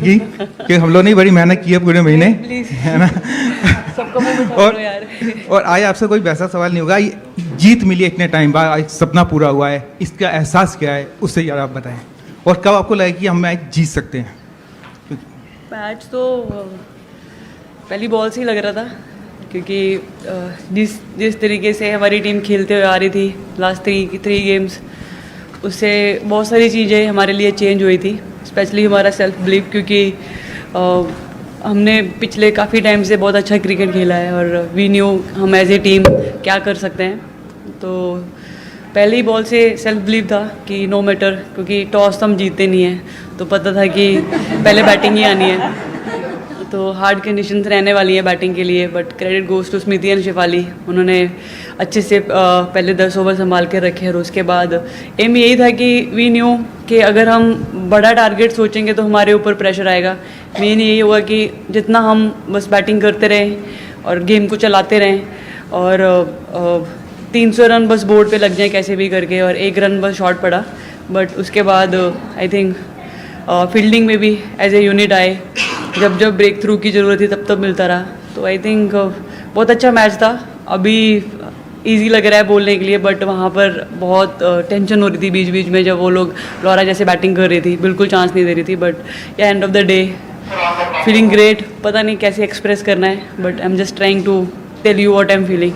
की, कि हम लोग ने बड़ी मेहनत की है पूरे महीने, है ना। सबको मुंह में और लो यार। और आज आपसे कोई वैसा सवाल नहीं होगा, ये जीत मिली इतने टाइम बाद, आज सपना पूरा हुआ है, इसका एहसास क्या है, उससे यार आप बताएं। और कब आपको लगे कि हम मैच जीत सकते हैं? मैच तो पहली बॉल से ही लग रहा था, क्योंकि जिस तरीके से हमारी टीम खेलते हुए आ रही थी लास्ट थ्री गेम्स, उससे बहुत सारी चीज़ें हमारे लिए चेंज हुई थी, स्पेशली हमारा सेल्फ बिलीव, क्योंकि हमने पिछले काफ़ी टाइम से बहुत अच्छा क्रिकेट खेला है और वी न्यू हम एज ए टीम क्या कर सकते हैं। तो पहली बॉल से सेल्फ बिलीव था कि नो मैटर, क्योंकि टॉस तो हम जीतते नहीं हैं, तो पता था कि पहले बैटिंग ही आनी है, तो हार्ड कंडीशंस रहने वाली है बैटिंग के लिए। But credit goes to Smriti and Shafali, उन्होंने अच्छे से पहले 10 ओवर संभाल के रखे और उसके बाद एम यही था कि वी न्यू कि अगर हम बड़ा टारगेट सोचेंगे तो हमारे ऊपर प्रेशर आएगा। मेन यही होगा कि जितना हम बस बैटिंग करते रहें और गेम को चलाते रहें और 300 रन बस बोर्ड पे लग जाए कैसे भी करके, और 1 रन बस शॉर्ट पड़ा। बट उसके बाद आई थिंक फील्डिंग में भी एज ए यूनिट आए, जब जब ब्रेक थ्रू की ज़रूरत थी तब तब मिलता रहा। तो आई थिंक बहुत अच्छा मैच था। अभी इजी लग रहा है बोलने के लिए, बट वहाँ पर बहुत टेंशन हो रही थी बीच बीच में, जब वो लोग लॉरा जैसे बैटिंग कर रही थी, बिल्कुल चांस नहीं दे रही थी। But yeah end of the day feeling great, पता नहीं कैसे एक्सप्रेस करना है, but I am just trying to tell you what I am feeling.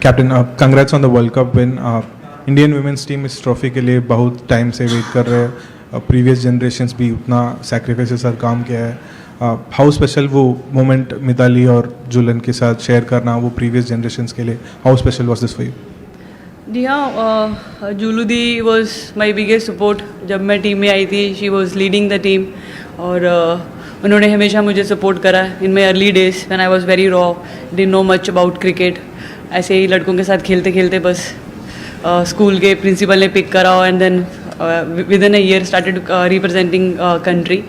Captain, congrats on the world cup win. Indian women's team इस trophy के लिए बहुत time से वेट कर रहे हैं, प्रीवियस जनरेशन्स भी उतना सेक्रीफाइस के साथ काम किया है। हाउ स्पेशल वो मोमेंट मिताली और जुलन के साथ शेयर करना, वो प्रीवियस जनरेशन्स के लिए how special was this for you? जी हाँ, Julu di was my biggest support. जब मैं टीम में आई थी she was leading the team, और उन्होंने हमेशा मुझे सपोर्ट करा in my early days when I was very raw, didn't know much about cricket. ऐसे ही लड़कों के साथ खेलते खेलते बस स्कूल के प्रिंसिपल ने पिक करा, and then within a year started representing country.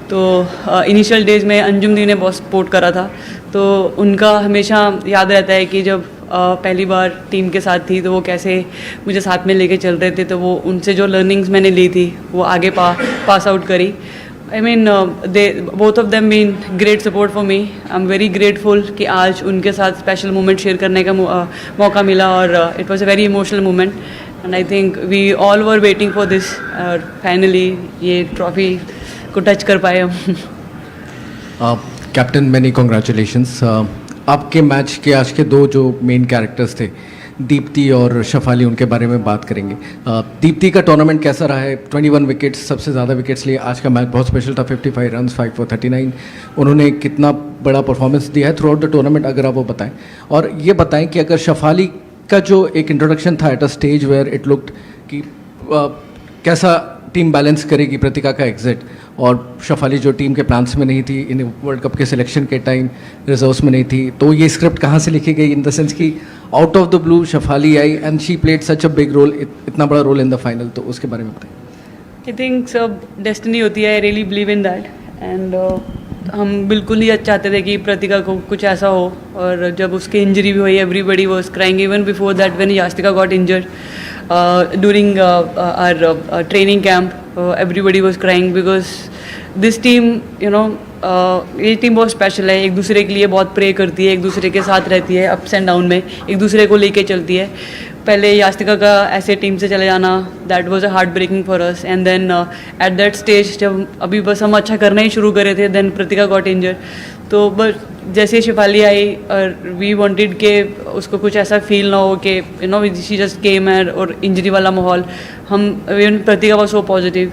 तो इनिशियल डेज में अंजुम दी ने बहुत सपोर्ट करा था, तो उनका हमेशा याद रहता है कि जब पहली बार टीम के साथ थी तो वो कैसे मुझे साथ में लेके चल रहे थे, तो वो उनसे जो लर्निंग्स मैंने ली थी वो आगे पास आउट करी। I mean they both of them mean great support for me. I am very grateful कि आज उनके साथ स्पेशल मोमेंट शेयर करने का मौका मिला, और it was a very emotional moment, and I think we all were waiting for this, और फाइनली ये ट्रॉफी को टच कर पाए हम। Captain, many congratulations. आपके मैच के आज के 2 जो मेन कैरेक्टर्स थे, दीप्ति और शफाली, उनके बारे में बात करेंगे। दीप्ति का टूर्नामेंट कैसा रहा है? 21 विकेट्स, सबसे ज़्यादा विकेट्स लिए। आज का मैच बहुत स्पेशल था, 55 रन 5 for 39। उन्होंने कितना बड़ा परफॉर्मेंस दिया है थ्रू आउट द टूर्नामेंट, अगर आप वो बताएं। और ये बताएं कि अगर शफाली का जो एक इंट्रोडक्शन था at a stage where it looked कि कैसा टीम बैलेंस करेगी प्रतिका का एग्जिट, और शफाली जो टीम के प्लान्स में नहीं थी, इन वर्ल्ड कप के सिलेक्शन के टाइम रिजर्व्स में नहीं थी, तो ये स्क्रिप्ट कहाँ से लिखी गई? इन द सेंस कि out of the blue Shafali आई and she played such a big role, इतना बड़ा रोल इन द फाइनल, तो उसके बारे में बताएं। आई थिंक सब डेस्टिनी होती है, I really believe in that, and हम बिल्कुल ही चाहते थे कि प्रतिका को कुछ ऐसा हो, और जब उसकी इंजरी भी हुई everybody was crying. Even before that when Yastika got injured during our training camp, everybody was crying because this team, you know, ये टीम बहुत स्पेशल है, एक दूसरे के लिए बहुत प्रे करती है, एक दूसरे के साथ रहती है अप्स एंड डाउन में, एक दूसरे को लेके चलती है। पहले यास्तिका का ऐसे टीम से चले जाना, that was a heart breaking for us, and then at that stage जब अभी बस हम अच्छा करना ही शुरू करे थे, देन प्रतिका गॉट इंजर्ड। तो बस जैसे शिफाली आई, और वी वांटेड के उसको कुछ ऐसा फील ना हो कि you know she just came है, और इंजरी वाला माहौल। हम प्रतिका was so positive.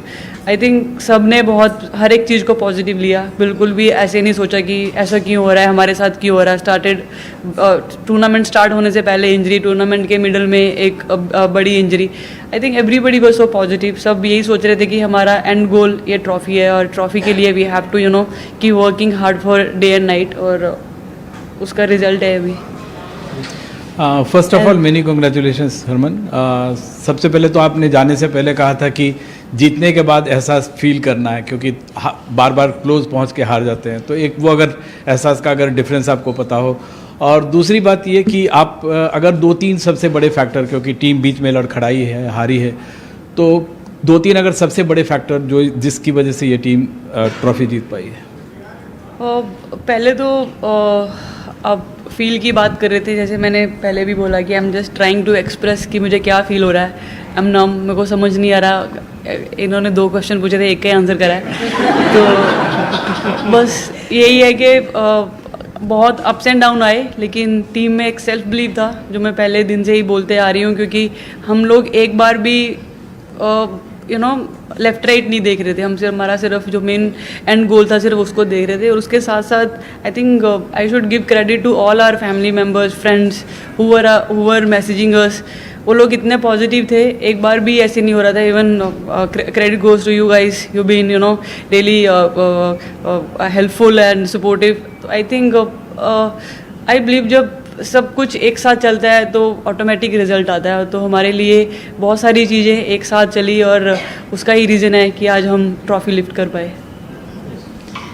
I think सब ने बहुत हर एक चीज़ को पॉजिटिव लिया, बिल्कुल भी ऐसे नहीं सोचा कि ऐसा क्यों हो रहा है, हमारे साथ क्यों हो रहा है। स्टार्टेड टूर्नामेंट स्टार्ट होने से पहले इंजरी, टूर्नामेंट के मिडल में एक बड़ी injury. I think everybody was so positive, सब यही सोच रहे थे कि हमारा एंड गोल ये ट्रॉफी है, और ट्रॉफी के लिए we have to you know की working hard for day and night, और उसका रिजल्ट है अभी। First of all many congratulations Harman. सबसे पहले तो आपने जाने से पहले कहा था कि जीतने के बाद एहसास फील करना है, क्योंकि बार बार क्लोज पहुंच के हार जाते हैं, तो एक वो अगर एहसास का अगर डिफरेंस आपको पता हो। और दूसरी बात ये कि आप अगर 2-3 सबसे बड़े फैक्टर, क्योंकि टीम बीच में लड़खड़ाई है, हारी है, तो 2-3 अगर सबसे बड़े फैक्टर जो जिसकी वजह से ये टीम ट्रॉफी जीत पाई है। पहले तो अब फील की बात कर रहे थे, जैसे मैंने पहले भी बोला कि I am just trying to express कि मुझे क्या फील हो रहा है। आई एम नम, मेरे को समझ नहीं आ रहा। इन्होंने 2 क्वेश्चन पूछे थे, एक का ही आंसर करा है। तो बस यही है कि बहुत अप्स एंड डाउन आए, लेकिन टीम में एक सेल्फ बिलीव था जो मैं पहले दिन से ही बोलते आ रही हूँ, क्योंकि हम लोग एक बार भी लेफ्ट राइट नहीं देख रहे थे। हम सिर्फ हमारा सिर्फ जो मेन एंड गोल था सिर्फ उसको देख रहे थे। और उसके साथ साथ I think I should give credit to all our family members, friends who were messaging us. वो लोग इतने पॉजिटिव थे, एक बार भी ऐसे नहीं हो रहा था। Even credit goes to you guys, you been really helpful and supportive. तो आई थिंक आई बिलीव जब सब कुछ एक साथ चलता है तो ऑटोमेटिक रिजल्ट आता है। तो हमारे लिए बहुत सारी चीज़ें एक साथ चली और उसका ही रीज़न है कि आज हम ट्रॉफी लिफ्ट कर पाए।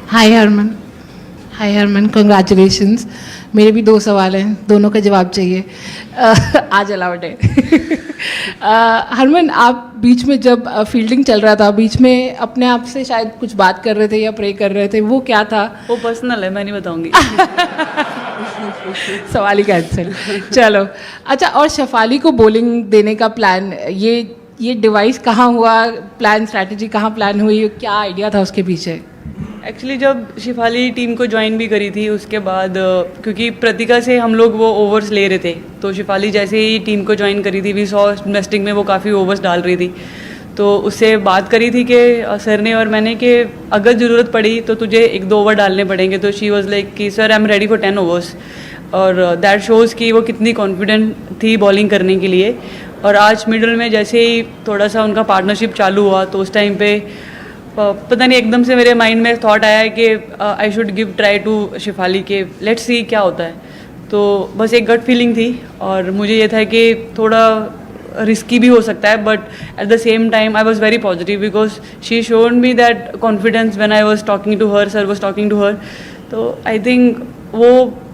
हाय हरमन, कंग्रेचुलेशंस। मेरे भी 2 सवाल हैं, दोनों का जवाब चाहिए। आज अलाउड है। हरमन, आप बीच में जब फील्डिंग चल रहा था, बीच में अपने आप से शायद कुछ बात कर रहे थे या प्रे कर रहे थे, वो क्या था? वो पर्सनल है, मैं नहीं बताऊंगी। सवाल ही कैंसिल। चलो अच्छा, और शेफाली को बॉलिंग देने का प्लान, ये डिवाइस कहाँ हुआ, प्लान स्ट्रैटेजी कहाँ प्लान हुई, क्या आइडिया था उसके पीछे? एक्चुअली जब शेफाली टीम को ज्वाइन भी करी थी उसके बाद, क्योंकि प्रतिका से हम लोग वो ओवर्स ले रहे थे, तो शेफाली जैसे ही टीम को ज्वाइन करी थी, वी सॉ इन्वेस्टिंग में वो काफ़ी ओवर्स डाल रही थी। तो उससे बात करी थी कि सर ने और मैंने कि अगर ज़रूरत पड़ी तो तुझे 1-2 ओवर डालने पड़ेंगे। तो शी वॉज लाइक कि sir I am ready for 10 overs. और दैट शोज़ कि वो कितनी कॉन्फिडेंट थी बॉलिंग करने के लिए। और आज मिडल में जैसे ही थोड़ा सा उनका पार्टनरशिप चालू हुआ तो उस टाइम पे पता नहीं एकदम से मेरे माइंड में थॉट आया कि I should give try to Shafali के लेट्स सी क्या होता है। तो बस एक गट फीलिंग थी और मुझे ये था कि थोड़ा रिस्की भी हो सकता है, but at the same time I was very positive because she showed me that confidence when I was talking to her, sir was talking to her. तो आई थिंक वो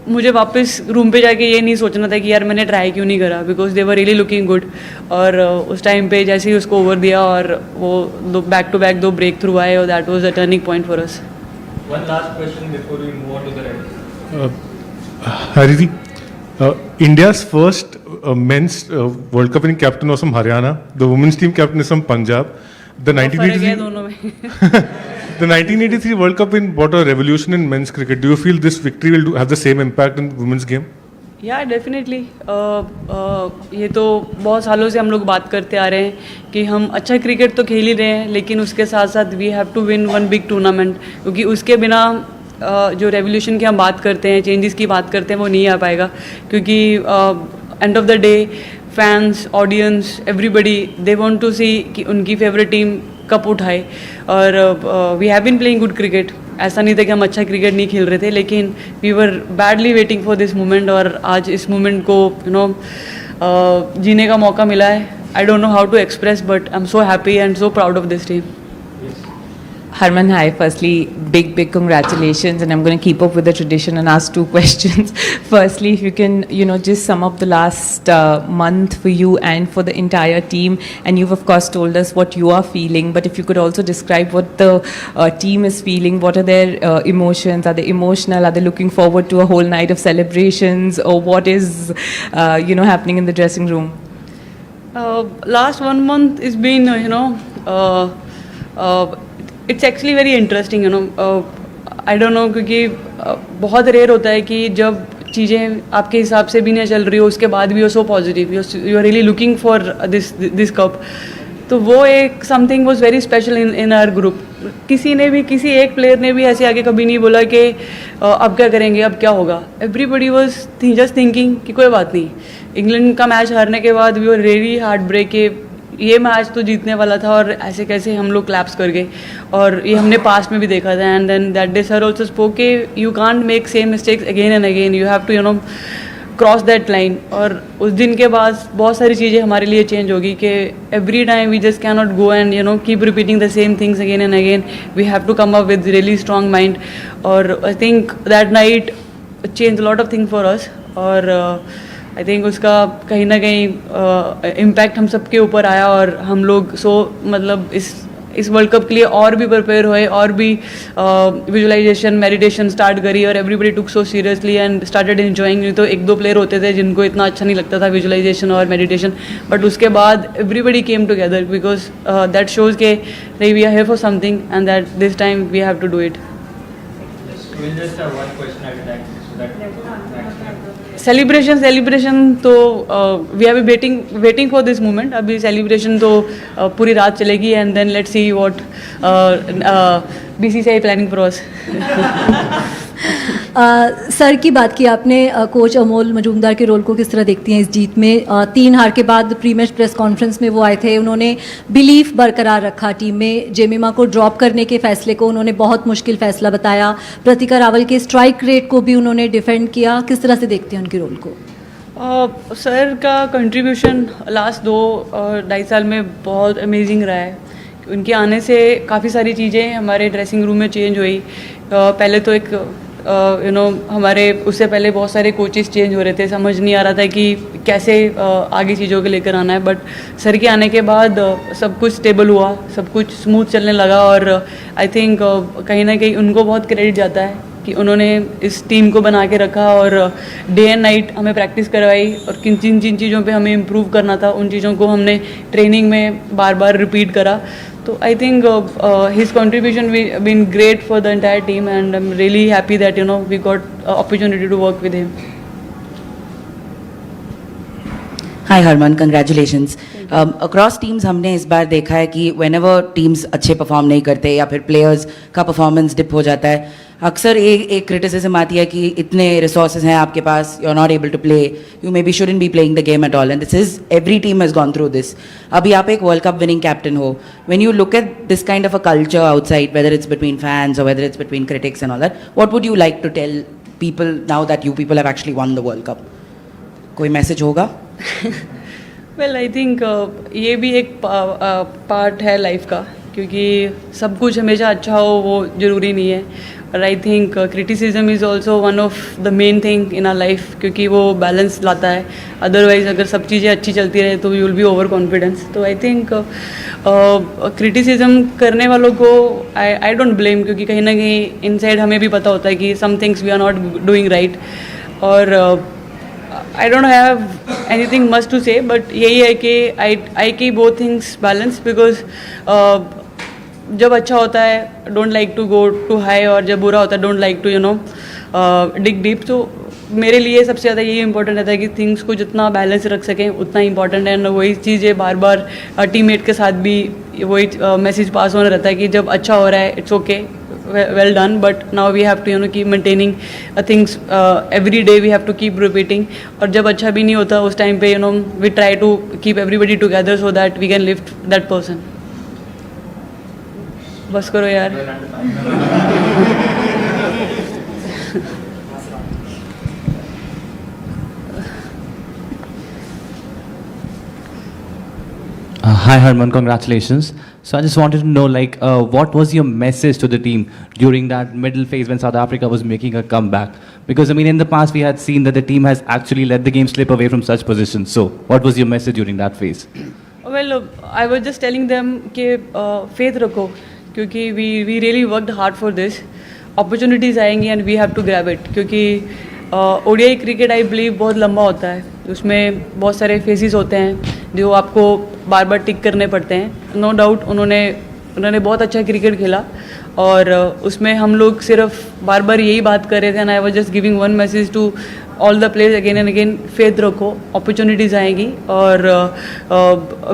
मुझे वापस रूम पे जाके ये नहीं सोचना था कि यार मैंने ट्राई क्यों नहीं करा, because they were really looking good. और उस टाइम पे जैसे ही उसको ओवर दिया और वो back to back 2 breakthrough आए और that was a turning point for us. One last question before we move on to the rest. Hariri, India's first men's World Cup winning captain was from Haryana. The women's team captain is from Punjab. The फर्क है 1983 दोनों में। the 1983 World Cup win brought a revolution in men's cricket. Do you feel this victory will have the same impact in women's game? या definitely ये तो बहुत सालों से हम लोग बात करते आ रहे हैं कि हम अच्छा क्रिकेट तो खेल ही रहे हैं, लेकिन उसके साथ साथ we have to win 1 big tournament, क्योंकि उसके बिना जो रेवोल्यूशन की हम बात करते हैं, चेंजेस की बात करते हैं, वो नहीं आ पाएगा। क्योंकि end of the day fans, audience, everybody they want to see कि उनकी फेवरेट टीम कप उठाए। और we have been playing good cricket, ऐसा नहीं था कि हम अच्छा क्रिकेट नहीं खेल रहे थे, लेकिन we were badly waiting for this moment. और आज इस मोमेंट को जीने का मौका मिला है। I don't know how to express, but I am so happy and so proud of this team. Harman, hi. Firstly, big congratulations, and I'm going to keep up with the tradition and ask 2 questions. Firstly, if you can, just sum up the last month for you and for the entire team, and you've of course told us what you are feeling, but if you could also describe what the team is feeling, what are their emotions? Are they emotional? Are they looking forward to a whole night of celebrations, or what is, happening in the dressing room? Last 1 month has been, it's actually very interesting, I don't no, क्योंकि बहुत rare होता है कि जब चीज़ें आपके हिसाब से भी नहीं चल रही हो उसके बाद भी हो so positive, you are really looking for this cup. तो वो एक something was very special in our group. किसी एक प्लेयर ने भी ऐसे आगे कभी नहीं बोला कि अब क्या करेंगे, अब क्या होगा। एवरीबडी वाज जस्ट थिंकिंग कि कोई बात नहीं। इंग्लैंड का मैच हारने के बाद we were really heart break के ये मैच तो जीतने वाला था और ऐसे कैसे हम लोग क्लैप्स कर गए। और ये हमने पास्ट में भी देखा था। And then that day sir also spoke के you can't make same mistakes again and again, you have to cross that line. और उस दिन के बाद बहुत सारी चीज़ें हमारे लिए चेंज होगी कि every time we just can not go and keep repeating the same things again and again, we have to come up with really strong mind. और I think that night change lot of thing for us. और I think उसका कहीं ना कहीं impact हम सबके ऊपर आया और हम लोग मतलब इस वर्ल्ड कप के लिए और भी प्रिपेयर हुए और भी विजुअलाइजेशन मेडिटेशन स्टार्ट करी और everybody took so seriously and started enjoying. नहीं तो एक दो प्लेयर होते थे जिनको इतना अच्छा नहीं लगता था विजुअलाइजेशन और मेडिटेशन, बट उसके बाद everybody came together because that shows के we are here for something and that this time we have to do it. We'll just have one question at a time so that celebration तो we are waiting for this moment. अभी celebration तो पूरी रात चलेगी and then let's see what BCCI planning for us. Sir की बात की आपने, कोच अमोल मजूमदार के रोल को किस तरह देखती हैं इस जीत में? 3 हार के बाद प्री मैच प्रेस कॉन्फ्रेंस में वो आए थे, उन्होंने बिलीफ बरकरार रखा टीम में, जेमिमा को ड्रॉप करने के फैसले को उन्होंने बहुत मुश्किल फैसला बताया, प्रतिका रावल के स्ट्राइक रेट को भी उन्होंने डिफेंड किया। किस तरह से देखते हैं उनके रोल को? सर का कंट्रीब्यूशन लास्ट 2-2.5 साल में बहुत अमेजिंग रहा है। उनके आने से काफ़ी सारी चीज़ें हमारे ड्रेसिंग रूम में चेंज हुई। पहले तो एक हमारे उससे पहले बहुत सारे कोचेस चेंज हो रहे थे, समझ नहीं आ रहा था कि कैसे आगे चीज़ों को लेकर आना है, बट सर के आने के बाद सब कुछ स्टेबल हुआ, सब कुछ स्मूथ चलने लगा और आई थिंक कहीं ना कहीं उनको बहुत क्रेडिट जाता है कि उन्होंने इस टीम को बना के रखा और डे एंड नाइट हमें प्रैक्टिस करवाई और जिन जिन चीज़ों पे हमें इम्प्रूव करना था उन चीज़ों को हमने ट्रेनिंग में बार बार रिपीट करा। तो I think his contribution been great for the entire team and I am really happy that we got opportunity to work with him. Hi Harman, congratulations. Across teams हमने इस बार देखा है कि व्हेनेवर टीम्स अच्छे perform नहीं करते या फिर प्लेयर्स का परफॉर्मेंस डिप हो जाता है, अक्सर एक क्रिटिसिज्म आती है कि इतने रिसोर्सेज हैं आपके पास, you are not able to play, you maybe shouldn't be playing the game at all, and this is every team has gone through this. अभी आप एक वर्ल्ड कप विनिंग कैप्टन हो, when you look at this kind of a culture outside, whether it's between fans और whether it's between critics and all that, what would you like to tell people now that you people have actually one the world cup? कोई message होगा? Well I think ये भी एक part है life का, क्योंकि सब कुछ हमेशा अच्छा हो वो ज़रूरी नहीं है। और I think criticism is also one of the main thing in our life, क्योंकि वो बैलेंस लाता है। अदरवाइज अगर सब चीज़ें अच्छी चलती रहे तो you will be over confidence. तो आई थिंक क्रिटिसिज्म करने वालों को आई डोंट ब्लेम, क्योंकि कहीं ना कहीं इनसाइड हमें भी पता होता है कि some things we are not doing right. और I don't have anything much to say, but यही है कि I keep both things balanced because जब अच्छा होता है don't like to go too high और जब बुरा होता है don't like to dig deep। तो मेरे लिए सबसे ज़्यादा यही इंपॉर्टेंट रहता है कि थिंग्स को जितना बैलेंस रख सकें उतना इंपॉर्टेंट है। वही चीज़ें बार बार टीममेट के साथ भी वही मैसेज पास होना रहता है कि जब अच्छा हो रहा है it's okay, well done, but now we have to keep maintaining things every day, we have to keep repeating। और जब अच्छा भी नहीं होता उस टाइम पे we try to keep everybody together so that we can lift that person। बस करो यार। Hi Harman, congratulations. So I just wanted to know, like, what was your message to the team during that middle phase when South Africa was making a comeback? Because I mean, in the past we had seen that the team has actually let the game slip away from such positions. So what was your message during that phase? Well, I was just telling them कि faith रखो, क्योंकि we really worked hard for this। Opportunities आएंगी and we have to grab it, क्योंकि ODI cricket I believe बहुत लंबा होता है, उसमें बहुत सारे फेजेस होते हैं जो आपको बार बार टिक करने पड़ते हैं। नो डाउट उन्होंने बहुत अच्छा क्रिकेट खेला और उसमें हम लोग सिर्फ बार बार यही बात कर रहे थे, and I was just giving one message to all the players again and again, faith रखो, अपॉर्चुनिटीज़ आएंगी। और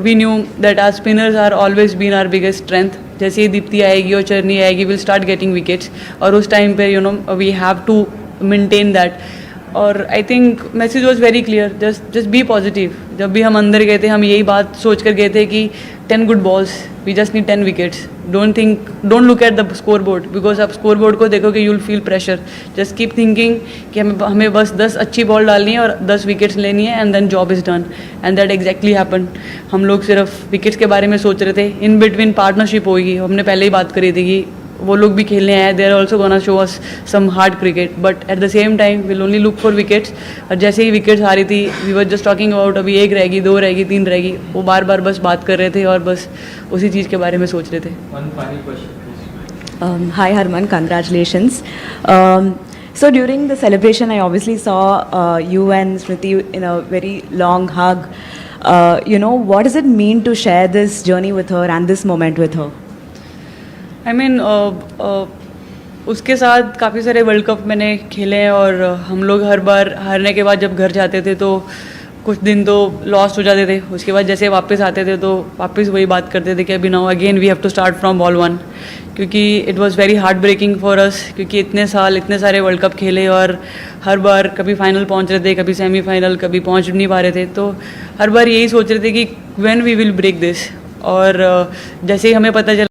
we knew that our spinners are always been our biggest strength. जैसे ही दीप्ति आएगी और चरनी आएगी, विल स्टार्ट गेटिंग विकेट्स, और उस टाइम पे we have to maintain that. और I think message was very clear, just be positive. जब भी हम अंदर गए थे हम यही बात सोच कर गए थे कि 10 good balls, we just need 10 wickets. Don't look at the score board, because आप स्कोर बोर्ड को देखोगे you will feel pressure. Just keep thinking कि हमें बस 10 अच्छी बॉल डालनी है और 10 विकेट्स लेनी है, and then job is done, and that exactly happen. हम लोग सिर्फ विकेट्स के बारे में सोच रहे थे, इन बिटवीन पार्टनरशिप होगी। हमने पहले ही बात करी थी कि वो लोग भी खेलने आए, they are also gonna show us some hard cricket, but at the same time will only look for wickets. और जैसे ही विकेट्स आ रही थी, we were just talking about अभी 1 रहेगी, 2 रहेगी, 3 रहेगी, वो बार बार बस बात कर रहे थे और बस उसी चीज़ के बारे में सोच रहे थे। One final question, please. Hi Harman, congratulations. So during the celebration, I obviously saw you and Smriti in a very long hug. What does it mean to share this journey with her and this moment with her? I mean, उसके साथ काफ़ी सारे world cup मैंने खेले हैं और हम लोग हर बार हारने के बाद जब घर जाते थे तो कुछ दिन तो लॉस्ट हो जाते थे, उसके बाद जैसे वापस आते थे तो वापस वही बात करते थे कि अभी now again we have to start from ball 1, क्योंकि it was very heart breaking for us, क्योंकि इतने साल इतने सारे वर्ल्ड कप खेले और हर बार कभी फाइनल पहुंच रहे थे, कभी सेमीफाइनल, कभी पहुंच नहीं पा रहे थे, तो हर बार यही सोच रहे थे कि when we will break this. और जैसे ही हमें पता चला